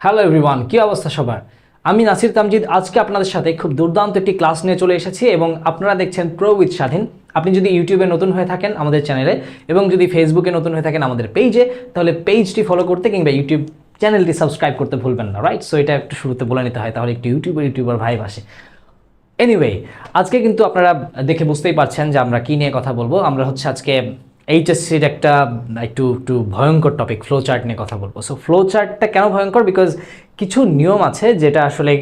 Hello everyone, কি অবস্থা সবার? আমি নাসির তামজিদ আজকে আপনাদের সাথে খুব দুর্দান্ত একটি ক্লাস নিয়ে চলে এসেছি এবং আপনারা দেখছেন প্রো উইথ স্বাধীন। আপনি যদি ইউটিউবে নতুন হয়ে থাকেন আমাদের চ্যানেলে এবং যদি ফেসবুকে নতুন হয়ে থাকেন আমাদের পেজে, তাহলে পেজটি ফলো করতে কিংবা ইউটিউব চ্যানেলটি সাবস্ক্রাইব করতে ভুলবেন না, রাইট? সো এটা একটু শুরুতে বলে নিতে হয়, তাহলে একটু ইউটিউবার ভাইব আসে। এনিওয়ে, আজকে কিন্তু আপনারা দেখে বুঝতেই পারছেন যে আমরা কী নিয়ে কথা বলবো। আমরা হচ্ছে আজকে এইচএসসির একটা একটু ভয়ঙ্কর টপিক, ফ্লো চার্ট নিয়ে কথা বলবো। সো ফ্লো চার্টটা কেন ভয়ঙ্কর? বিকজ কিছু নিয়ম আছে যেটা আসলে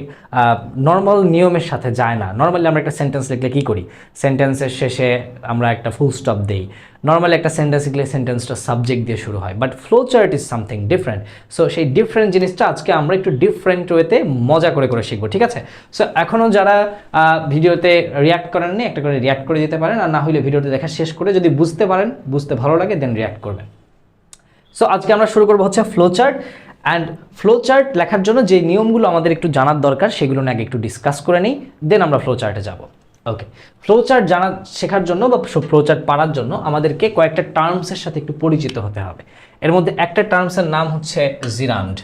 নর্মাল নিয়মের সাথে যায় না। নর্মালি আমরা একটা সেন্টেন্স লিখলে কী করি? সেন্টেন্সের শেষে আমরা একটা ফুল স্টপ দিই। নর্মালি একটা সেন্টেন্স লিখলে সেন্টেন্সটা সাবজেক্ট দিয়ে শুরু হয়, but flow chart is something different. So সেই ডিফারেন্ট জিনিসটা আজকে আমরা একটু ডিফারেন্ট ওয়েতে মজা করে শিখবো, ঠিক আছে? সো এখনও যারা ভিডিওতে রিয়াক্ট করেননি, একটা করে রিয়াক্ট করে দিতে পারেন, আর না হলে ভিডিওতে দেখা শেষ করে যদি বুঝতে পারেন, বুঝতে ভালো লাগে, দেন রিয়াক্ট করবেন। সো আজকে আমরা শুরু করবো হচ্ছে flow chart. And flow chart লেখার জন্য যে নিয়মগুলো আমাদের একটু জানার দরকার সেগুলো নিয়ে আগে একটু ডিসকাস করে নিই, দেন আমরা ফ্লো চার্টে যাব। ওকে, ফ্লো চার্ট শেখার জন্য বা ফ্লো চার্ট পারার জন্য আমাদেরকে কয়েকটা টার্মসের সাথে একটু পরিচিত হতে হবে। এর মধ্যে একটা টার্মসের নাম হচ্ছে জিরান্ড।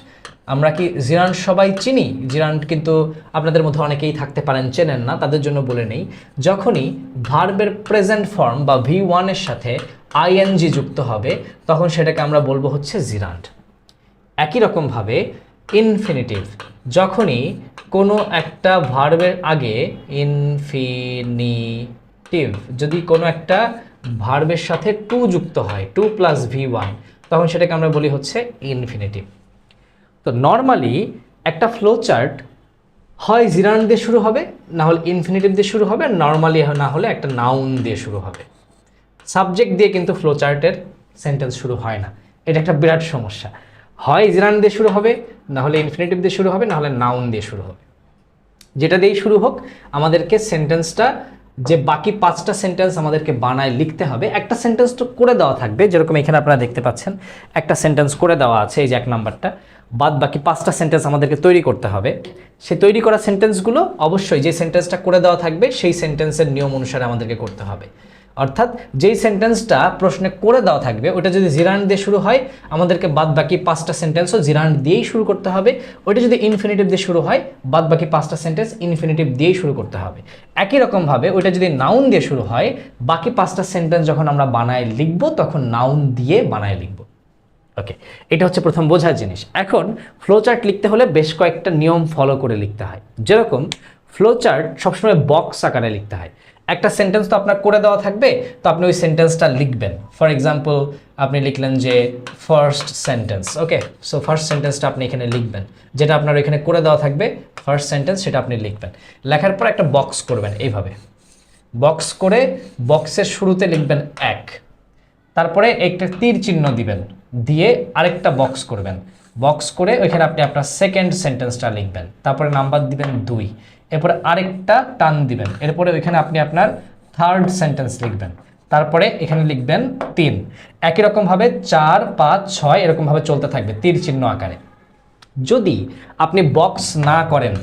আমরা কি জিরান্ড সবাই চিনি? জিরান্ড কিন্তু আপনাদের মধ্যে অনেকেই থাকতে পারেন চেনেন না, তাদের জন্য বলে নেই। যখনই ভার্বের প্রেজেন্ট ফর্ম বা V1 এর সাথে আইএনজি যুক্ত হবে তখন সেটাকে আমরা বলবো হচ্ছে জিরান্ড। একই রকমভাবে ইনফিনিটিভ, যখনই কোনো একটা ভার্বের আগে ইনফিনিটিভ যদি কোনো একটা ভার্বের সাথে টু যুক্ত হয়, 2 + V1, তখন সেটাকে আমরা বলি হচ্ছে ইনফিনিটিভ। তো নর্মালি একটা ফ্লো চার্ট হয় জিরান্ড দিয়ে শুরু হবে, না হলে ইনফিনিটিভ দিয়ে শুরু হবে, নর্মালি না হলে একটা নাউন দিয়ে শুরু হবে। সাবজেক্ট দিয়ে কিন্তু ফ্লো চার্টের সেন্টেন্স শুরু হয় না, এটা একটা বিরাট সমস্যা। হয় জিরান্ড দিয়ে শুরু হবে, না হলে ইনফিনিটিভ দিয়ে শুরু হবে, না হলে নাউন দিয়ে শুরু হবে। যেটা দিয়েই শুরু হোক, আমাদেরকে সেন্টেন্সটা যে বাকি 5টা সেন্টেন্স আমাদেরকে বানায় লিখতে হবে। একটা সেন্টেন্স তো করে দেওয়া থাকবে, যেরকম এখানে আপনারা দেখতে পাচ্ছেন একটা সেন্টেন্স করে দেওয়া আছে, এই যে 1 নাম্বারটা। বাদ বাকি 5টা সেন্টেন্স আমাদেরকে তৈরি করতে হবে। সেই তৈরি করা সেন্টেন্সগুলো অবশ্যই যে সেন্টেন্সটা করে দেওয়া থাকবে সেই সেন্টেন্সের নিয়ম অনুসারে আমাদেরকে করতে হবে। অর্থাৎ যেই সেন্টেন্সটা প্রশ্নে করে দেওয়া থাকবে ওটা যদি জিরান্ড দিয়ে শুরু হয়, আমাদেরকে বাদ বাকি 5টা সেন্টেন্সও জিরান্ড দিয়েই শুরু করতে হবে। ওটা যদি ইনফিনিটিভ দিয়ে শুরু হয়, বাদ বাকি 5টা সেন্টেন্স ইনফিনিটিভ দিয়েই শুরু করতে হবে। একই রকমভাবে ওটা যদি নাউন দিয়ে শুরু হয়, বাকি 5টা সেন্টেন্স যখন আমরা বানায় লিখব তখন নাউন দিয়ে বানায় লিখব। ওকে, এটা হচ্ছে প্রথম বোঝার জিনিস। এখন ফ্লো চার্ট লিখতে হলে বেশ কয়েকটা নিয়ম ফলো করে লিখতে হয়। যেরকম ফ্লো চার্ট সবসময় বক্স আকারে লিখতে হয়। একটা সেন্টেন্স তো আপনার করে দেওয়া থাকবে, তো আপনি ওই সেন্টেন্সটা লিখবেন। ফর এক্সাম্পল, আপনি লিখলেন যে ফার্স্ট সেন্টেন্স। ওকে, সো ফার্স্ট সেন্টেন্সটা আপনি এখানে লিখবেন, যেটা আপনার এখানে করে দেওয়া থাকবে ফার্স্ট সেন্টেন্স, সেটা আপনি লিখবেন। লেখার পর একটা বক্স করবেন, এইভাবে বক্স করে বক্সের শুরুতে লিখবেন 1, তারপরে একটা তীর চিহ্ন দিবেন, দিয়ে আরেকটা বক্স করবেন, বক্স করে ওইখানে আপনি আপনার সেকেন্ড সেন্টেন্সটা লিখবেন, তারপরে নাম্বার দিবেন 2, এরপরে আরেকটা টান দিবেন, এরপরে ওইখানে আপনি আপনার থার্ড সেন্টেন্স লিখবেন, তারপরে এখানে লিখবেন 3। একই রকমভাবে 4, 5, 6 এরকমভাবে চলতে থাকবে তীর চিহ্ন আকারে। যদি আপনি বক্স না করেন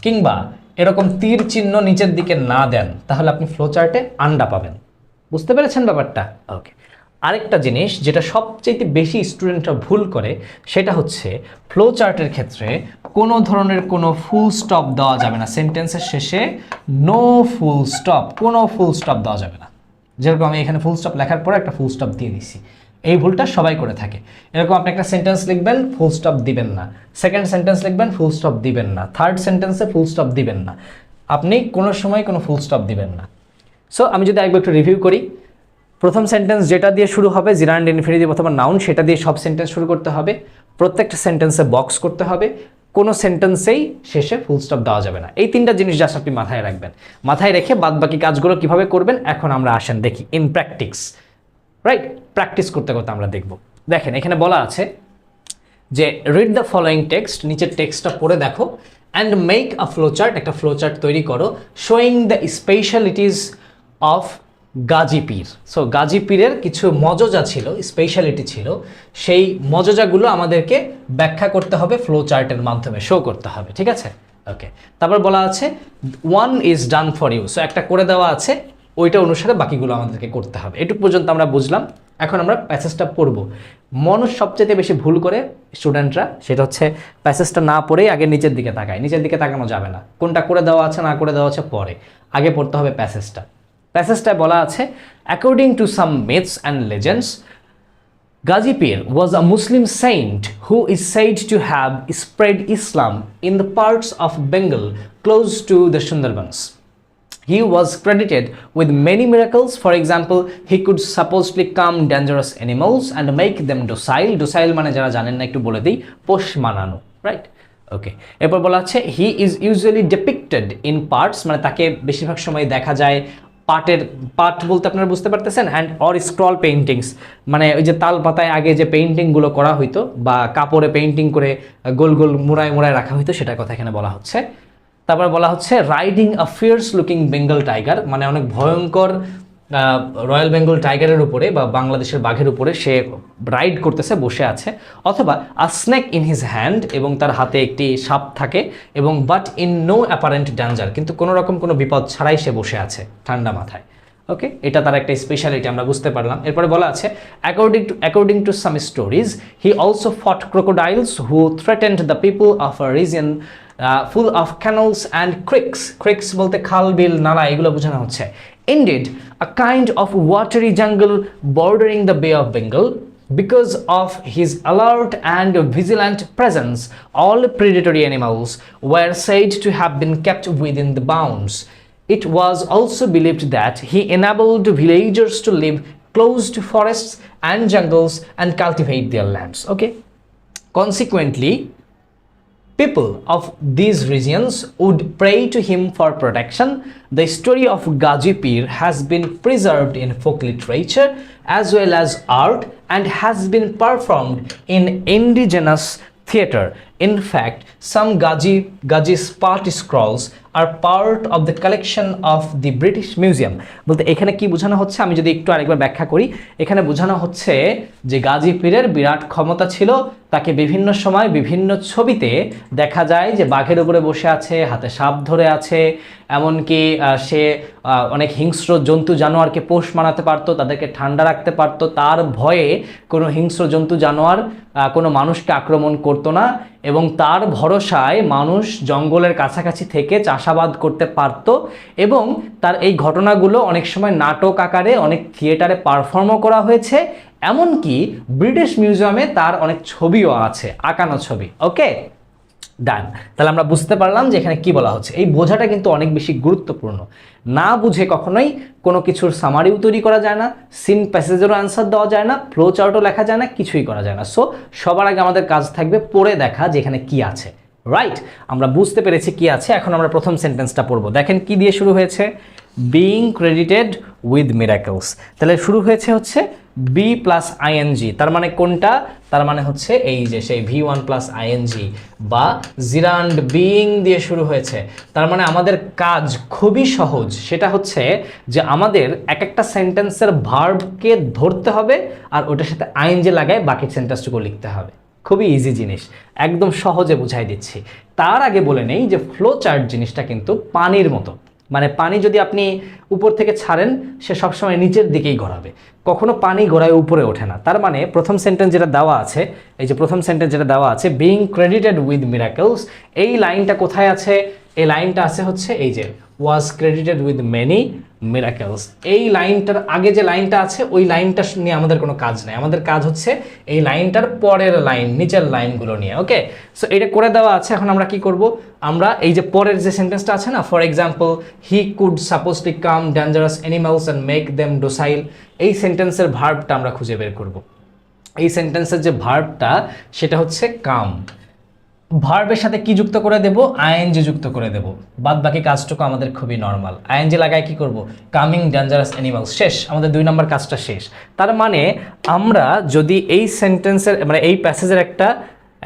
কিংবা এরকম তীর চিহ্ন নিচের দিকে না দেন, তাহলে আপনি ফ্লো চার্টে আন্ডা পাবেন। বুঝতে পেরেছেন ব্যাপারটা? ওকে, আরেকটা জিনিস যেটা সবচেয়ে বেশি স্টুডেন্টরা ভুল করে সেটা হচ্ছে ফ্লো চার্টের ক্ষেত্রে কোনো ধরনের কোনো ফুল স্টপ দেওয়া যাবে না। সেন্টেন্সের শেষে নো ফুল স্টপ, কোনো ফুল স্টপ দেওয়া যাবে না। যেরকম আমি এখানে ফুল স্টপ লেখার পরে একটা ফুল স্টপ দিয়ে দিচ্ছি, এই ভুলটা সবাই করে থাকে। এরকম আপনি একটা সেন্টেন্স লিখবেন, ফুল স্টপ দিবেন না। সেকেন্ড সেন্টেন্স লিখবেন, ফুল স্টপ দিবেন না। থার্ড সেন্টেন্সে ফুল স্টপ দিবেন না। আপনি কোনো সময় কোনো ফুল স্টপ দিবেন না। সো আমি যদি একবার একটু রিভিউ করি, প্রথম সেন্টেন্স যেটা দিয়ে শুরু হবে জিরান্ড, ইনফিনিটিভ অথবা নাউন, সেটা দিয়ে সব সেন্টেন্স শুরু করতে হবে। প্রত্যেকটা সেন্টেন্সে বক্স করতে হবে। কোনো সেন্টেন্সেই শেষে ফুল স্টপ দেওয়া যাবে না। এই 3টা জিনিস জাস্ট আপনি মাথায় রাখবেন। মাথায় রেখে বাদ বাকি কাজগুলো কিভাবে করবেন এখন আমরা আসেন দেখি ইন প্র্যাকটিস, রাইট? প্র্যাকটিস করতে করতে আমরা দেখব। দেখেন এখানে বলা আছে যে রিড দ্য ফলোয়িং টেক্সট, নিচের টেক্সটটা পড়ে দেখো, and make a flow chart, একটা ফ্লো চার্ট তৈরি করো, showing the specialities of Ghazipur. So গাজীপীরের কিছু মজজা ছিল, স্পেশালিটি ছিল, সেই মজজাগুলো আমাদেরকে ব্যাখ্যা করতে হবে, ফ্লো চার্টের মাধ্যমে শো করতে হবে, ঠিক আছে? ওকে, তারপর বলা আছে 1 is done for you। So একটা করে দেওয়া আছে, ওইটা অনুসারে বাকিগুলো আমাদেরকে করতে হবে। এটুকু পর্যন্ত আমরা বুঝলাম। এখন আমরা প্যাসেজটা পড়ব। মানুষ সবচেয়ে বেশি ভুল করে স্টুডেন্টরা, সেটা হচ্ছে প্যাসেজটা না পড়েই আগে নিচের দিকে তাকায়। নিচের দিকে তাকানো যাবে না, কোনটা করে দেওয়া আছে না করে দেওয়া আছে পরে, আগে পড়তে হবে প্যাসেজটা। প্যাসেজটায় বলা আছে, according to some myths and legends, Ghazi Pir was a Muslim saint who is said to have spread Islam in the parts of Bengal close to the Sundarbans. He was credited with many miracles. For example, he could supposedly calm dangerous animals and make them docile. Docile মানে যারা জানেন না একটু বলে দিই, পোষ মানানো, right? ওকে, এরপর বলা আছে, he is usually ডিপিক্টেড in parts, মানে তাকে বেশিরভাগ সময় দেখা যায় পার্ট বলতে আপনারা বুঝতে পারতেছেন, অ্যান্ড অর স্ক্রল পেইন্টিংস, মানে ওই যে তাল পাতায় আগে যে পেইন্টিংগুলো করা হইতো বা কাপড়ে পেইন্টিং করে গোল গোল মুড়ায় মুড়ায় রাখা হইতো, সেটার কথা এখানে বলা হচ্ছে। তারপর বলা হচ্ছে, riding a fierce looking Bengal tiger, মানে অনেক ভয়ঙ্কর রয়্যাল বেঙ্গল টাইগারের উপরে বা বাংলাদেশের বাঘের উপরে সে রাইড করতেছে, বসে আছে। অথবা a snake in his hand, এবং তার হাতে একটি সাপ থাকে, এবং but in no apparent danger, কিন্তু কোনো রকম কোনো বিপদ ছাড়াই সে বসে আছে ঠান্ডা মাথায়। ওকে, এটা তার একটা স্পেশালিটি আমরা বুঝতে পারলাম। এরপরে বলা আছে, according to some stories he also fought crocodiles who threatened the people of a region full of canals and creeks বলতে খাল বিল নালা, এগুলো বোঝানো হচ্ছে। Indeed, a kind of watery jungle bordering the Bay of Bengal. Because of his alert and vigilant presence, all predatory animals were said to have been kept within the bounds. It was also believed that he enabled villagers to live close to forests and jungles and cultivate their lands. Okay? Consequently, people of these regions would pray to him for protection. The story of Ghazi Pir has been preserved in folk literature as well as art and has been performed in indigenous theatre. In fact, some Ghazi's part scrolls are part of the collection of the British Museum. বলতে এখানে কি বোঝানো হচ্ছে, আমি যদি একটু আরেকবার ব্যাখ্যা করি, এখানে বোঝানো হচ্ছে যে গাজী পীরের বিরাট ক্ষমতা ছিল, তাকে বিভিন্ন সময় বিভিন্ন ছবিতে দেখা যায় যে বাঘের উপরে বসে আছে, হাতে সাপ ধরে আছে, এমনকি সে অনেক হিংস্র জন্তু জানোয়ারকে পোষ মানাতে পারতো, তাদেরকে ঠান্ডা রাখতে পারতো, তার ভয়ে কোনো হিংস্র জন্তু জানোয়ার কোনো মানুষকে আক্রমণ করতো না, এবং তার ভরসায় মানুষ জঙ্গলের কাছাকাছি থেকে চাষাবাদ করতে পারত। এবং তার এই ঘটনাগুলো অনেক সময় নাটক আকারে অনেক থিয়েটারে পারফর্মও করা হয়েছে, এমনকি ব্রিটিশ মিউজিয়ামে তার অনেক ছবিও আছে, আঁকানো ছবি। ওকে, ডান। তাহলে আমরা বুঝতে পারলাম যে এখানে কি বলা হচ্ছে। এই বোঝাটা কিন্তু অনেক বেশি গুরুত্বপূর্ণ। না বুঝে কখনোই কোনো কিছুর সামারিও তৈরি করা যায় না, সিন প্যাসেজেরও অ্যান্সার দেওয়া যায় না, ফ্লো চার্টও লেখা যায় না, কিছুই করা যায় না। সো সবার আগে আমাদের কাজ থাকবে পড়ে দেখা যে এখানে কি আছে। রাইট, আমরা বুঝতে পেরেছি কি আছে। এখন আমরা প্রথম সেন্টেন্সটা পড়বো। দেখেন কি দিয়ে শুরু হয়েছে, বিইং ক্রেডিটেড উইথ মিরাকলস। তাহলে শুরু হচ্ছে বি প্লাস আইএনজি, তার মানে কোনটা? তার মানে হচ্ছে এই যে সেই V1 প্লাস আইএনজি বা জিরান্ড বিইং দিয়ে শুরু হয়েছে। তার মানে আমাদের কাজ খুবই সহজ, সেটা হচ্ছে যে আমাদের এক একটা সেন্টেন্সের ভার্বকে ধরতে হবে আর ওটার সাথে আইএনজি লাগায় বাকি সেন্টেন্সটুকু লিখতে হবে। খুবই ইজি জিনিস, একদম সহজে বুঝাই দিচ্ছি। তার আগে বলে নেই যে ফ্লো চার্ট জিনিসটা কিন্তু পানির মতো, মানে পানি যদি আপনি উপর থেকে ছাড়েন সে সবসময় নিচের দিকেই গড়াবে, কখনো পানি গড়ায় উপরে ওঠে না। তার মানে প্রথম সেন্টেন্স যেটা দেওয়া আছে, এই যে প্রথম সেন্টেন্স যেটা দেওয়া আছে বিইং ক্রেডিটেড উইথ মিরাকলস, এই লাইনটা কোথায় আছে? এই লাইনটা আছে হচ্ছে এই যে ওয়াজ ক্রেডিটেড উইথ মেনি মিরাকলস। এই লাইনটার আগে যে লাইনটা আছে ওই লাইনটা নিয়ে আমাদের কোনো কাজ নেই, আমাদের কাজ হচ্ছে এই লাইনটার পরের লাইন, নিচের লাইনগুলো নিয়ে। ওকে, সো এটা করে দেওয়া আছে। এখন আমরা কি করব? আমরা এই যে পরের যে সেন্টেন্সটা আছে না, for example he could supposedly come dangerous animals and make them docile, এই সেন্টেন্সের ভার্বটা আমরা খুঁজে বের করব। এই সেন্টেন্সের যে ভার্বটা সেটা হচ্ছে কাম। ভার্বের সাথে কি যুক্ত করে দেব? আইএনজি যুক্ত করে দেব। বাদ বাকি কাজটুকু আমাদের খুবই নর্মাল। আইএনজি লাগায় কি করব? কামিং ডেঞ্জারাস অ্যানিমালস, শেষ, আমাদের 2 নম্বর কাজটা শেষ। তার মানে আমরা যদি এই সেন্টেন্সের মানে এই প্যাসেজের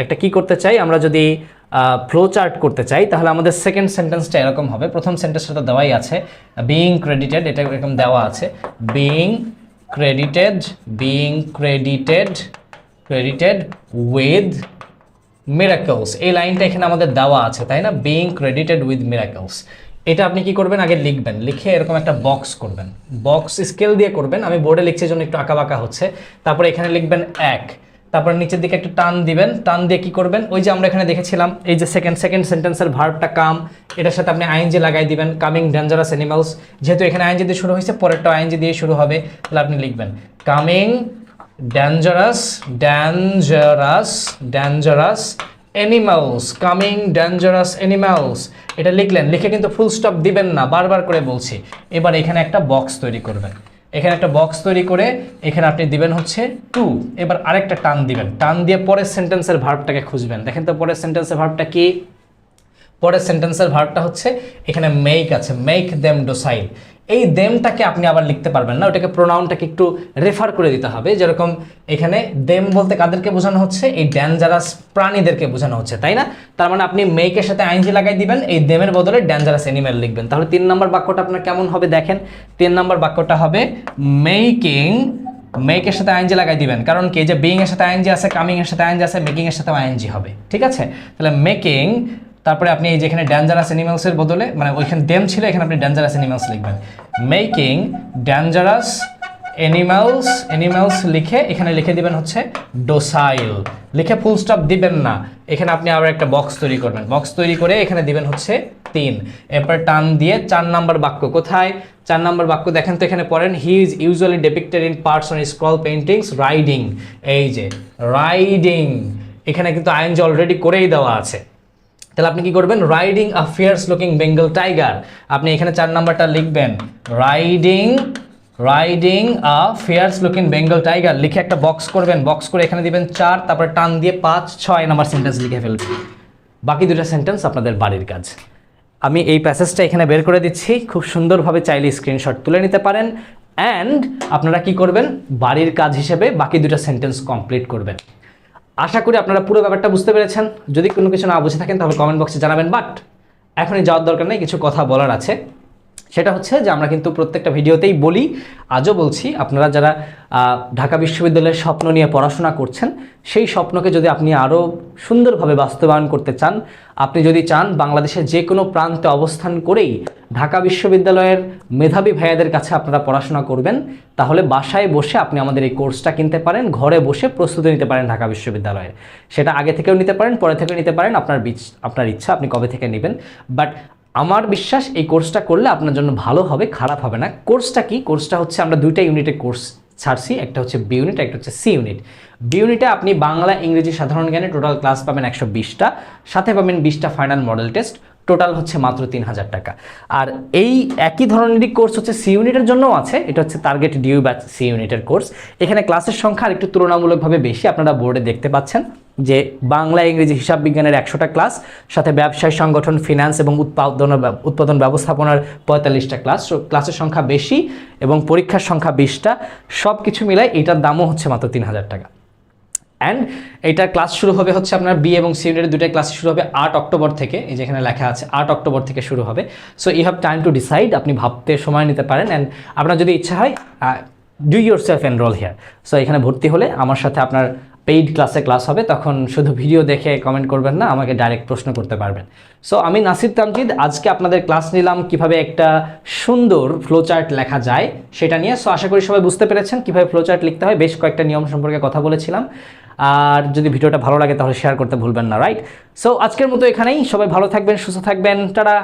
একটা কি করতে চাই, আমরা যদি ফ্লো চার্ট করতে চাই, তাহলে আমাদের সেকেন্ড সেন্টেন্সটা এরকম হবে। প্রথম সেন্টেন্সটা তো দেওয়াই আছে বিইং ক্রেডিটেড, এটা এরকম দেওয়া আছে বিইং ক্রেডিটেড উইথ মিরাকলস, এই লাইনটা এখানে আমাদের দেওয়া আছে, তাই না? Being credited with miracles. এটা আপনি কি করবেন, আগে লিখবেন, লিখে এরকম একটা বক্স করবেন, বক্স স্কেল দিয়ে করবেন, আমি বোর্ডে লিখছি জন্য একটু আঁকাবাঁকা হচ্ছে। তারপরে এখানে লিখবেন 1, তারপর নিচের দিকে একটু টান দিবেন, টান দিয়ে কি করবেন, ওই যে আমরা এখানে দেখেছিলাম এই যে সেকেন্ড সেন্টেন্সের ভার্বটা কাম, এটার সাথে আপনি আইএনজি লাগাই দিবেন, কামিং ডেঞ্জারাস অ্যানিমালস, যেহেতু এখানে আইএনজি দিয়ে শুরু হয়েছে পরেরটা আইএনজি দিয়ে শুরু হবে, তাহলে আপনি লিখবেন coming dangerous animals, coming dangerous animals, এটা লিখলেন, লিখে কিন্তু ফুল স্টপ দিবেন না, বারবার করে বলছি। এবার এখানে একটা বক্স তৈরি করবেন, এখানে একটা বক্স তৈরি করে এখানে আপনি দিবেন হচ্ছে 2, এবার আরেকটা টান দিবেন, টান দিয়ে পরের সেন্টেন্সের ভার্বটাকে খুঁজবেন। দেখেন তো পরের সেন্টেন্সের ভার্বটা কি, পরের সেন্টেন্সের ভার্বটা হচ্ছে এখানে মেক আছে, মেক দেম ডোসাইল। এই দেমটাকে আপনি আবার লিখতে পারবেন না, ওটাকে প্রোনাউনটাকে একটু রেফার করে দিতে হবে। যেরকম এখানে দেম বলতে কাদেরকে বোঝানো হচ্ছে, এই ডেঞ্জারাস প্রাণীদেরকে বোঝানো হচ্ছে, তাই না? তার মানে আপনি মেকের সাথে আইএনজি লাগাই দিবেন, এই দেমের বদলে ডেঞ্জারাস অ্যানিমেল লিখবেন। তাহলে 3 নম্বর বাক্যটা আপনার কেমন হবে দেখেন, 3 নম্বর বাক্যটা হবে মেকিং, মেকের সাথে আইএনজি লাগাই দিবেন, কারণ কি যে বিইং এর সাথে আইএনজি আছে, কামিং এর সাথে আইএনজি আছে, মেকিং এর সাথে আইএনজি হবে, ঠিক আছে? তাহলে মেকিং, তারপরে আপনি এই যেখানে ডেঞ্জারাস অ্যানিমালসের বদলে মানে ওইখানে দেম ছিল, এখানে আপনি ডেঞ্জারাস অ্যানিমালস লিখবেন, মেকিং ডেঞ্জারাস অ্যানিমালস লিখে এখানে লিখে দিবেন হচ্ছে ডোসাইল, লিখে ফুল স্টপ দিবেন না, এখানে আপনি আবার একটা বক্স তৈরি করবেন, বক্স তৈরি করে এখানে দিবেন হচ্ছে 3, এরপর টান দিয়ে 4 নম্বর বাক্য কোথায়, 4 নম্বর বাক্য দেখেন তো এখানে পড়েন, he is usually depicted in parts on scroll paintings riding, এই যে রাইডিং, এখানে কিন্তু আইএনজি অলরেডি করেই দেওয়া আছে। তাহলে আপনি কি করবেন, riding a fierce looking Bengal tiger, আপনি এখানে 4 নাম্বারটা লিখবেন, riding a fierce looking Bengal tiger, লিখে একটা বক্স করবেন, বক্স করে এখানে দিবেন 4, তারপরে টান দিয়ে 5, 6 নাম্বার সেন্টেন্স লিখে ফেলবেন। বাকি 2টা সেন্টেন্স আপনাদের বাড়ির কাজ। আমি এই প্যাসেজটা এখানে বের করে দিচ্ছি, খুব সুন্দরভাবে চাইলে স্ক্রিনশট তুলে নিতে পারেন, অ্যান্ড আপনারা কি করবেন, বাড়ির কাজ হিসেবে বাকি 2টা সেন্টেন্স কমপ্লিট করবেন। আশা করি আপনারা পুরো ব্যাপারটা বুঝতে পেরেছেন। যদি কোনো কিছু না বুঝে থাকেন তাহলে কমেন্ট বক্সে জানাবেন, বাট এখনই যাওয়ার দরকার নেই, কিছু কথা বলার আছে। সেটা হচ্ছে যে আমরা কিন্তু প্রত্যেকটা ভিডিওতেই বলি, আজও বলছি, আপনারা যারা ঢাকা বিশ্ববিদ্যালয়ের স্বপ্ন নিয়ে পড়াশোনা করছেন, সেই স্বপ্নকে যদি আপনি আরও সুন্দরভাবে বাস্তবায়ন করতে চান, আপনি যদি চান বাংলাদেশের যে কোনো প্রান্তে অবস্থান করেই ঢাকা বিশ্ববিদ্যালয়ের মেধাবী ভাইয়াদের কাছে আপনারা পড়াশোনা করবেন, তাহলে বাসায় বসে আপনি আমাদের এই কোর্সটা কিনতে পারেন, ঘরে বসে প্রস্তুতি নিতে পারেন ঢাকা বিশ্ববিদ্যালয়ের। সেটা আগে থেকেও নিতে পারেন, পরে থেকেও নিতে পারেন, আপনার ইচ্ছা আপনি কবে থেকে নেবেন। বাট আমার বিশ্বাস এই কোর্সটা করলে আপনার জন্য ভালো হবে, খারাপ হবে না। কোর্সটা কি, কোর্সটা হচ্ছে আমরা 2টা ইউনিটের কোর্স ছাড়ছি, একটা হচ্ছে বি ইউনিট, একটা হচ্ছে সি ইউনিট। বি ইউনিটে আপনি বাংলা, ইংরেজি, সাধারণ জ্ঞানে টোটাল ক্লাস পাবেন 120টা, সাথে পাবেন 20টা ফাইনাল মডেল টেস্ট, টোটাল হচ্ছে মাত্র 3000 টাকা। আর এই একই ধরনেরই কোর্স হচ্ছে সি ইউনিটের জন্যও আছে, এটা হচ্ছে টার্গেট ডিউ ব্যাচ সি ইউনিটের কোর্স। এখানে ক্লাসের সংখ্যা আর একটু তুলনামূলকভাবে বেশি, আপনারা বোর্ডে দেখতে পাচ্ছেন যে বাংলা, ইংরেজি, হিসাব বিজ্ঞানের 100টা ক্লাস, সাথে ব্যবসায় সংগঠন, ফিনান্স এবং উৎপাদন ব্যবস্থাপনার 45টা ক্লাস। ক্লাসের সংখ্যা বেশি এবং পরীক্ষার সংখ্যা 20টা, সব কিছু মিলাই এটার দামও হচ্ছে মাত্র 3000 টাকা। অ্যান্ড এইটার ক্লাস শুরু হবে হচ্ছে আপনার বি এবং সি ইউনিটের 2টা ক্লাস শুরু হবে 8 অক্টোবর থেকে, এই যেখানে লেখা আছে 8 অক্টোবর থেকে শুরু হবে। So you have time to decide, আপনি ভাবতে সময় নিতে পারেন, অ্যান্ড আপনার যদি ইচ্ছা হয় do yourself enroll here. So এখানে ভর্তি হলে আমার সাথে আপনার পেইড ক্লাস হবে, তখন শুধু ভিডিও দেখে কমেন্ট করবেন না, আমাকে ডাইরেক্ট প্রশ্ন করতে পারবেন। সো আমি নাসির তামজিদ, আজকে আপনাদের ক্লাস নিলাম কিভাবে একটা সুন্দর ফ্লোচার্ট লেখা যায় সেটা নিয়ে। সো আশা করি সবাই বুঝতে পেরেছেন কিভাবে ফ্লোচার্ট লিখতে হয়, বেশ কয়েকটা নিয়ম সম্পর্কে কথা বলেছিলাম। আর যদি ভিডিওটা ভালো লাগে তাহলে শেয়ার করতে ভুলবেন না, রাইট? সো আজকের মতো এখানেই, সবাই ভালো থাকবেন, সুস্থ থাকবেন, টাটা।